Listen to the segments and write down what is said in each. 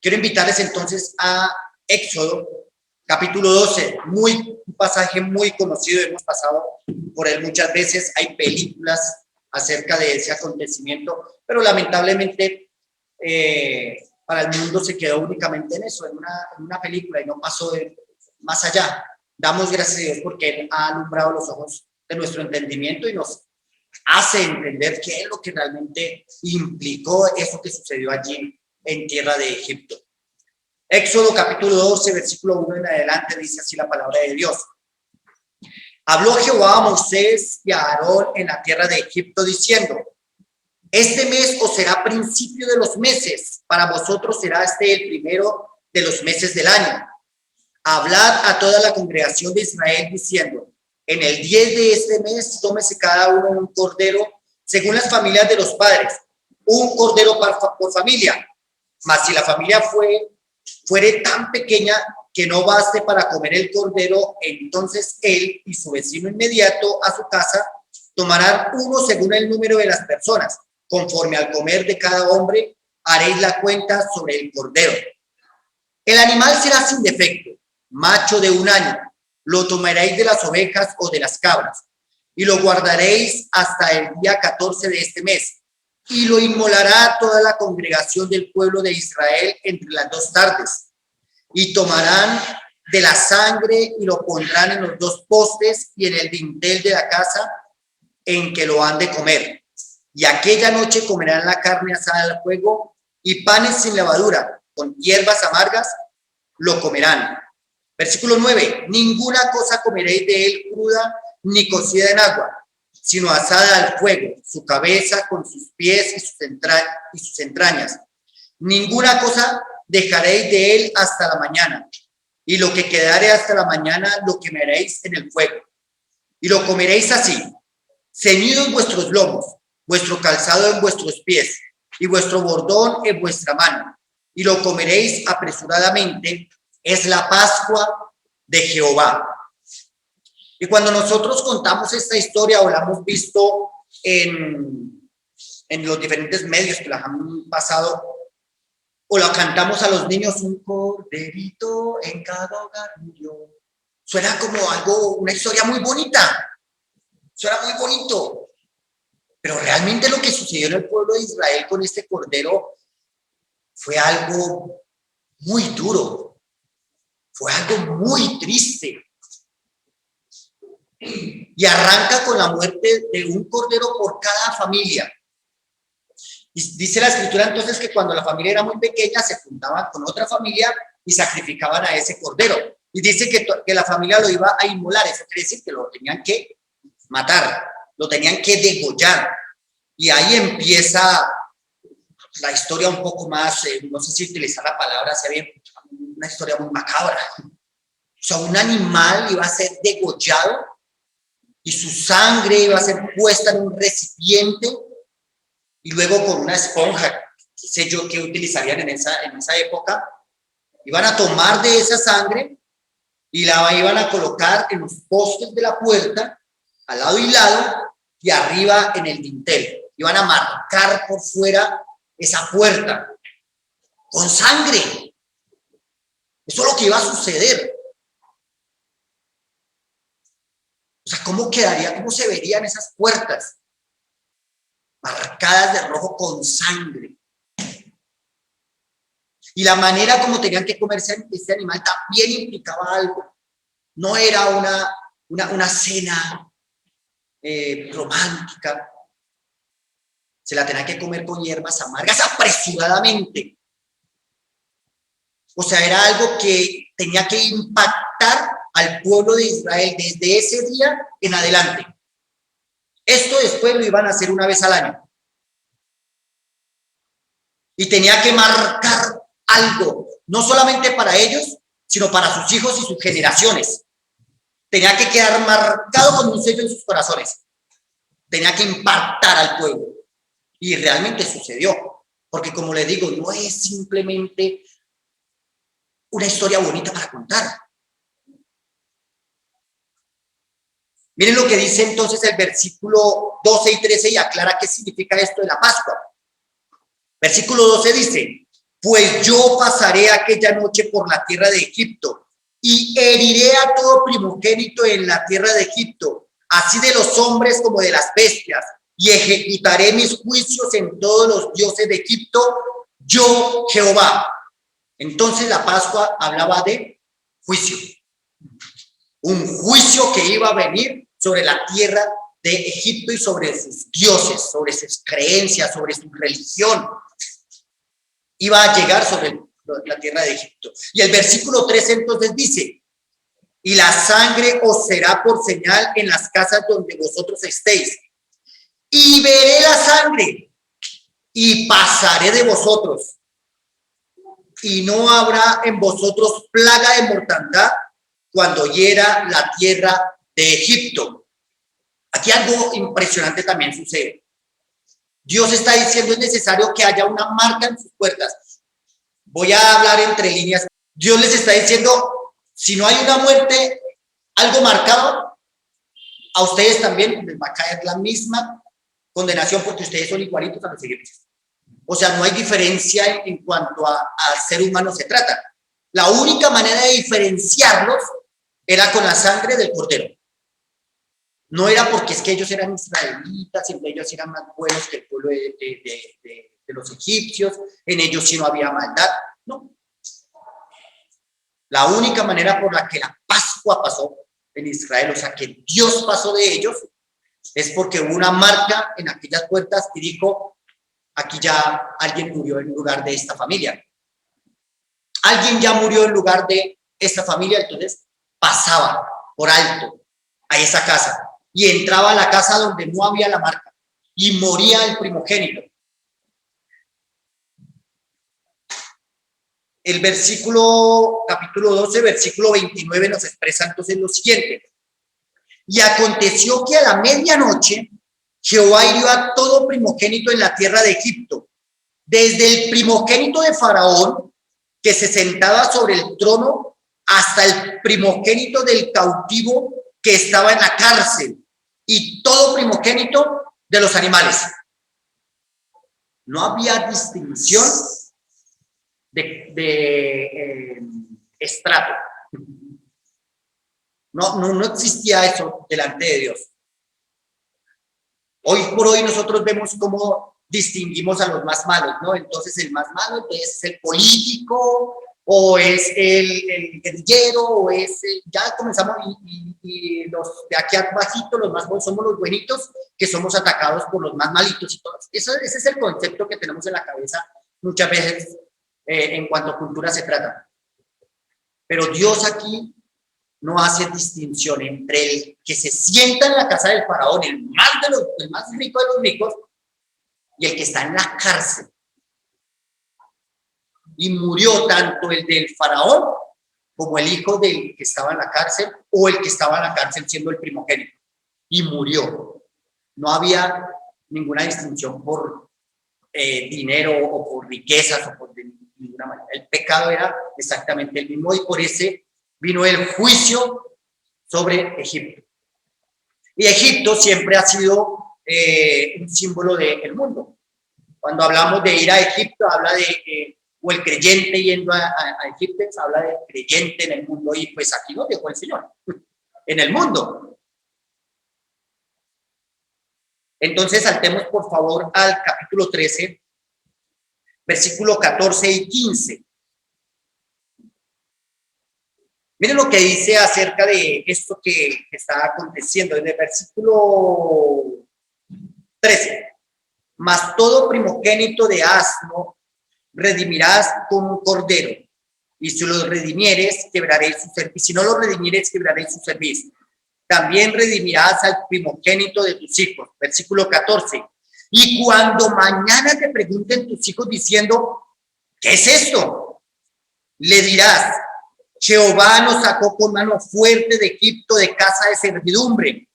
Quiero invitarles entonces a Éxodo, capítulo 12, un pasaje muy conocido, hemos pasado por él muchas veces, hay películas acerca de ese acontecimiento, pero lamentablemente para el mundo se quedó únicamente en eso, en una película y no pasó más allá. Damos gracias a Dios porque Él ha alumbrado los ojos de nuestro entendimiento y nos hace entender qué es lo que realmente implicó eso que sucedió allí en tierra de Egipto. Éxodo capítulo 12, versículo 1 en adelante, dice así la palabra de Dios. Habló Jehová a Moisés y a Aarón en la tierra de Egipto, diciendo: este mes os será principio de los meses, para vosotros será este el primero de los meses del año. Hablad a toda la congregación de Israel, diciendo: en el 10 de este mes, tómese cada uno un cordero, según las familias de los padres, un cordero por familia. Mas si la familia fuere tan pequeña que no baste para comer el cordero, entonces él y su vecino inmediato a su casa tomarán uno según el número de las personas. Conforme al comer de cada hombre, haréis la cuenta sobre el cordero. El animal será sin defecto, macho de 1 año. Lo tomaréis de las ovejas o de las cabras, y lo guardaréis hasta el día 14 de este mes. Y lo inmolará toda la congregación del pueblo de Israel entre las 2 tardes. Y tomarán de la sangre y lo pondrán en los 2 postes y en el dintel de la casa en que lo han de comer. Y aquella noche comerán la carne asada al fuego y panes sin levadura, con hierbas amargas lo comerán. Versículo 9, ninguna cosa comeréis de él cruda ni cocida en agua, sino asada al fuego, su cabeza con sus pies y sus entrañas. Ninguna cosa dejaréis de él hasta la mañana, y lo que quedare hasta la mañana lo quemaréis en el fuego. Y lo comeréis así, ceñido en vuestros lomos, vuestro calzado en vuestros pies, y vuestro bordón en vuestra mano. Y lo comeréis apresuradamente, es la Pascua de Jehová. Y cuando nosotros contamos esta historia o la hemos visto en los diferentes medios que la han pasado, o la cantamos a los niños, un corderito en cada hogar murió, suena como una historia muy bonita, suena muy bonito, pero realmente lo que sucedió en el pueblo de Israel con este cordero fue algo muy duro, fue algo muy triste. Y arranca con la muerte de un cordero por cada familia. Y dice la escritura entonces que cuando la familia era muy pequeña se juntaban con otra familia y sacrificaban a ese cordero. Y dice que la familia lo iba a inmolar, eso quiere decir que lo tenían que matar, lo tenían que degollar. Y ahí empieza la historia un poco más, no sé si utilizar la palabra, se ve una historia muy macabra. O sea, un animal iba a ser degollado y su sangre iba a ser puesta en un recipiente y luego con una esponja, qué sé yo qué utilizarían en esa época, iban a tomar de esa sangre y la iban a colocar en los postes de la puerta, al lado y lado, y arriba en el dintel. Iban a marcar por fuera esa puerta con sangre. Eso es lo que iba a suceder. O sea, ¿cómo quedaría, cómo se verían esas puertas? Marcadas de rojo con sangre. Y la manera como tenían que comerse este animal también implicaba algo. No era una cena romántica. Se la tenían que comer con hierbas amargas apresuradamente. O sea, era algo que tenía que impactar al pueblo de Israel desde ese día en adelante. Esto después lo iban a hacer una vez al año. Y tenía que marcar algo, no solamente para ellos, sino para sus hijos y sus generaciones. Tenía que quedar marcado con un sello en sus corazones. Tenía que impactar al pueblo. Y realmente sucedió. Porque como les digo, no es simplemente una historia bonita para contar. Miren lo que dice entonces el versículo 12 y 13 y aclara qué significa esto de la Pascua. Versículo 12 dice: Pues yo pasaré aquella noche por la tierra de Egipto y heriré a todo primogénito en la tierra de Egipto, así de los hombres como de las bestias, y ejecutaré mis juicios en todos los dioses de Egipto, yo Jehová. Entonces la Pascua hablaba de juicio, un juicio que iba a venir sobre la tierra de Egipto y sobre sus dioses, sobre sus creencias, sobre su religión. Iba a llegar sobre la tierra de Egipto. Y el versículo 13 entonces dice, y la sangre os será por señal en las casas donde vosotros estéis. Y veré la sangre y pasaré de vosotros. Y no habrá en vosotros plaga de mortandad cuando hiera la tierra de Egipto. Aquí algo impresionante también sucede. Dios está diciendo es necesario que haya una marca en sus puertas. Voy a hablar entre líneas. Dios les está diciendo, si no hay una muerte, algo marcado, a ustedes también les va a caer la misma condenación porque ustedes son igualitos a los egipcios. O sea, no hay diferencia en cuanto a ser humano se trata. La única manera de diferenciarlos era con la sangre del cordero. No era porque es que ellos eran israelitas, y ellos eran más buenos que el pueblo de los egipcios, en ellos sí no había maldad. No. La única manera por la que la Pascua pasó en Israel, o sea, que Dios pasó de ellos, es porque hubo una marca en aquellas puertas y dijo, aquí ya alguien murió en lugar de esta familia. Alguien ya murió en lugar de esta familia, entonces pasaba por alto a esa casa y entraba a la casa donde no había la marca y moría el primogénito. El versículo, capítulo 12, versículo 29 nos expresa entonces lo siguiente. Y aconteció que a la medianoche Jehová hirió a todo primogénito en la tierra de Egipto, desde el primogénito de Faraón, que se sentaba sobre el trono, hasta el primogénito del cautivo que estaba en la cárcel, y todo primogénito de los animales. No había distinción de estrato. No existía eso delante de Dios. Hoy por hoy nosotros vemos cómo distinguimos a los más malos, ¿no? Entonces el más malo es el político, o es el guerrillero, o es ya comenzamos, y los de aquí abajito, los más buenos, somos los buenitos, que somos atacados por los más malitos y todos. Ese es el concepto que tenemos en la cabeza muchas veces en cuanto a cultura se trata. Pero Dios aquí no hace distinción entre el que se sienta en la casa del faraón, el más rico de los ricos, y el que está en la cárcel. Y murió tanto el del faraón como el hijo del que estaba en la cárcel, o el que estaba en la cárcel siendo el primogénito. Y murió. No había ninguna distinción por dinero o por riquezas o por ninguna manera. El pecado era exactamente el mismo y por ese vino el juicio sobre Egipto. Y Egipto siempre ha sido un símbolo del mundo. Cuando hablamos de ir a Egipto, habla de, o el creyente yendo a Egipto, habla de creyente en el mundo, y pues aquí nos dejó el Señor, en el mundo. Entonces saltemos por favor al capítulo 13, versículo 14 y 15. Miren lo que dice acerca de esto que está aconteciendo en el versículo 13. Mas todo primogénito de asno redimirás con un cordero, y si lo redimieres, quebraréis su servicio. Si no lo redimieres, quebraréis su servicio. También redimirás al primogénito de tus hijos. Versículo 14. Y cuando mañana te pregunten tus hijos diciendo, ¿qué es esto? Le dirás, Jehová nos sacó con mano fuerte de Egipto, de casa de servidumbre.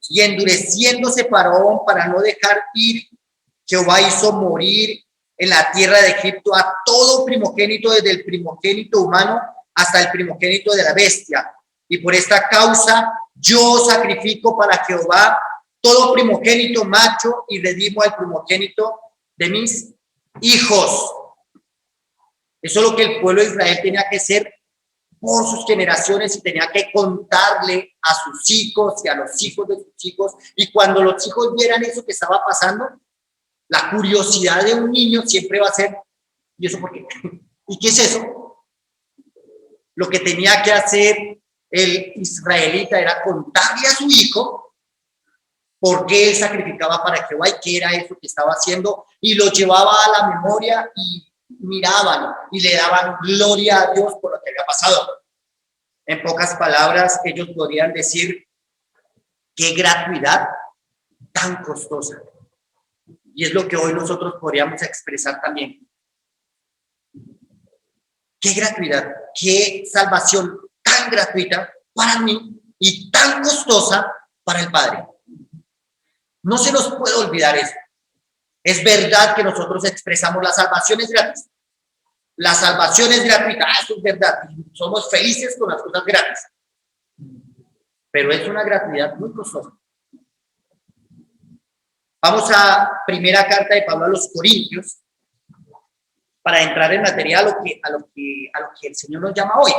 Y endureciéndose Faraón para no dejar ir, Jehová hizo morir en la tierra de Egipto a todo primogénito, desde el primogénito humano hasta el primogénito de la bestia. Y por esta causa yo sacrifico para Jehová todo primogénito macho y redimo al primogénito de mis hijos. Eso es lo que el pueblo de Israel tenía que hacer por sus generaciones y tenía que contarle a sus hijos y a los hijos de sus hijos. Y cuando los hijos vieran eso que estaba pasando, la curiosidad de un niño siempre va a ser, ¿y eso por qué? ¿Y qué es eso? Lo que tenía que hacer el israelita era contarle a su hijo por qué él sacrificaba para Jehová y qué era eso que estaba haciendo, y lo llevaba a la memoria y miraban y le daban gloria a Dios por lo que había pasado. En pocas palabras, ellos podrían decir, qué gratuidad tan costosa. Y es lo que hoy nosotros podríamos expresar también. Qué gratuidad, qué salvación tan gratuita para mí y tan costosa para el Padre. No se nos puede olvidar eso. Es verdad que nosotros expresamos la salvación es gratis. La salvación es gratuita, eso es verdad. Somos felices con las cosas gratis. Pero es una gratuidad muy costosa. Vamos a primera carta de Pablo a los Corintios para entrar en materia a lo que el Señor nos llama hoy.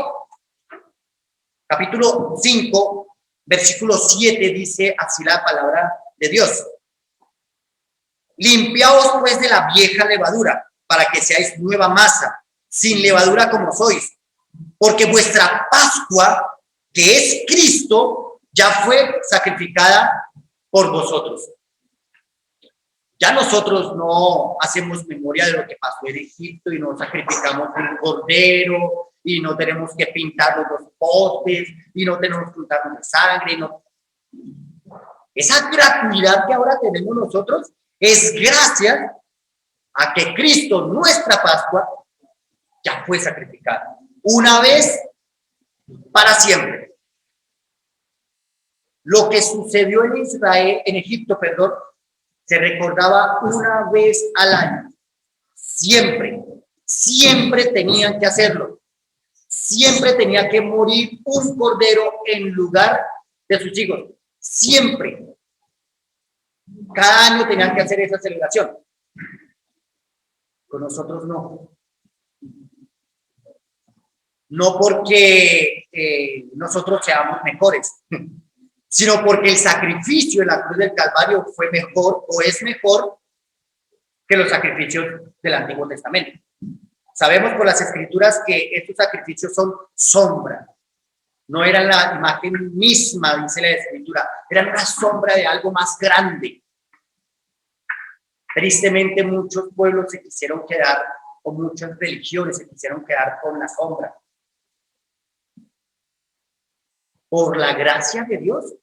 Capítulo 5, versículo 7 dice así la palabra de Dios. Limpiaos pues de la vieja levadura, para que seáis nueva masa, sin levadura como sois, porque vuestra Pascua, que es Cristo, ya fue sacrificada por vosotros. Ya nosotros no hacemos memoria de lo que pasó en Egipto y no sacrificamos un cordero y no tenemos que pintar los dos postes y no tenemos que untarnos de sangre. No. Esa gratuidad que ahora tenemos nosotros es gracias a que Cristo, nuestra Pascua, ya fue sacrificado. Una vez para siempre. Lo que sucedió en Israel, en Egipto, perdón, se recordaba una vez al año. Siempre, siempre tenían que hacerlo. Siempre tenía que morir un cordero en lugar de sus hijos. Siempre. Cada año tenían que hacer esa celebración. Con nosotros no. No porque nosotros seamos mejores, sino porque el sacrificio en la cruz del Calvario fue mejor o es mejor que los sacrificios del Antiguo Testamento. Sabemos por las Escrituras que estos sacrificios son sombra. No eran la imagen misma, dice la Escritura, eran una sombra de algo más grande. Tristemente muchos pueblos se quisieron quedar, o muchas religiones se quisieron quedar con la sombra. Por la gracia de Dios,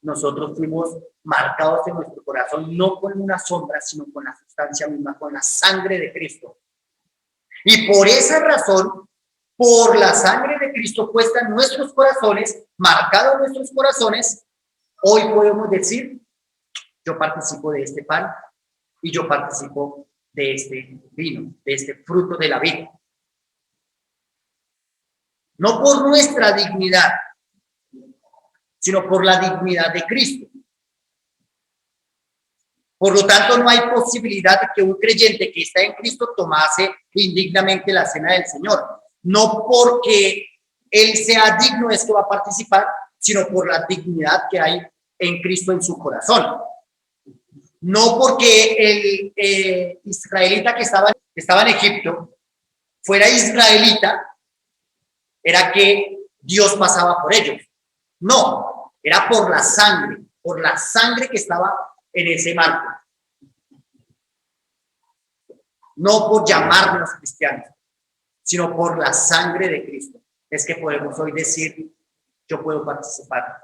nosotros fuimos marcados en nuestro corazón, no con una sombra, sino con la sustancia misma, con la sangre de Cristo. Y por esa razón, por la sangre de Cristo puesta en nuestros corazones, marcado en nuestros corazones, hoy podemos decir, yo participo de este pan y yo participo de este vino, de este fruto de la vida. No por nuestra dignidad, sino por la dignidad de Cristo. Por lo tanto, no hay posibilidad de que un creyente que está en Cristo tomase indignamente la cena del Señor. No porque él sea digno es que va a participar, sino por la dignidad que hay en Cristo en su corazón. No porque el israelita que estaba en Egipto fuera israelita, era que Dios pasaba por ellos. No, era por la sangre que estaba en ese marco. No por llamarnos cristianos, sino por la sangre de Cristo. Es que podemos hoy decir, yo puedo participar